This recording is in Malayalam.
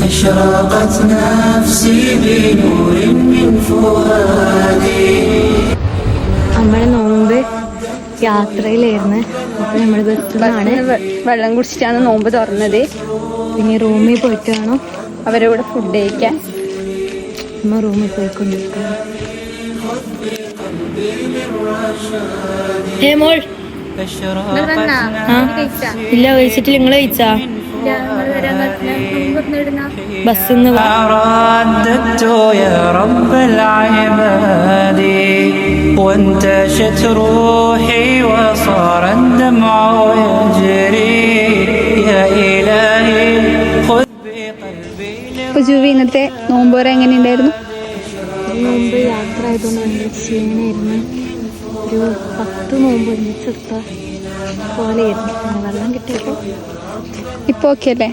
أشرقت نفسي بنور من فؤادي. നമ്മുടെ നോമ്പ് യാത്രയിലായിരുന്നു. അപ്പോൾ നമ്മൾ ബസ്സിലാണ് വെള്ളം കുടിച്ചിട്ടാണ് നോമ്പ് തുറന്നത്. പിന്നെ റൂമിൽ പോയിട്ട് വേണം അവരോട് ഫുഡ് കഴിക്കാൻ. നമ്മൾ റൂമിൽ പോയിക്കൊണ്ടിരിക്കണം. ഇല്ല, കഴിച്ചിട്ടില്ല. നിങ്ങൾ കഴിച്ചാ? ബസ്സിന്ന് رددت يا رب العباد وانتشت روحي وصار الدمع يجري يا إلهي خذ بقلبي. ഇന്നത്തെ നോമ്പോര എങ്ങനെയുണ്ടായിരുന്നു? നോമ്പ് യാത്ര ആയതുകൊണ്ട് ഭയങ്കര ക്ഷീണമായിരുന്നു. ഒരു 10 നോമ്പ് ഒന്നിച്ചെടുത്ത പോലെയായിരുന്നു. വെള്ളം കിട്ടിയപ്പോൾ ഇപ്പോൾ ഓക്കെ അല്ലേ?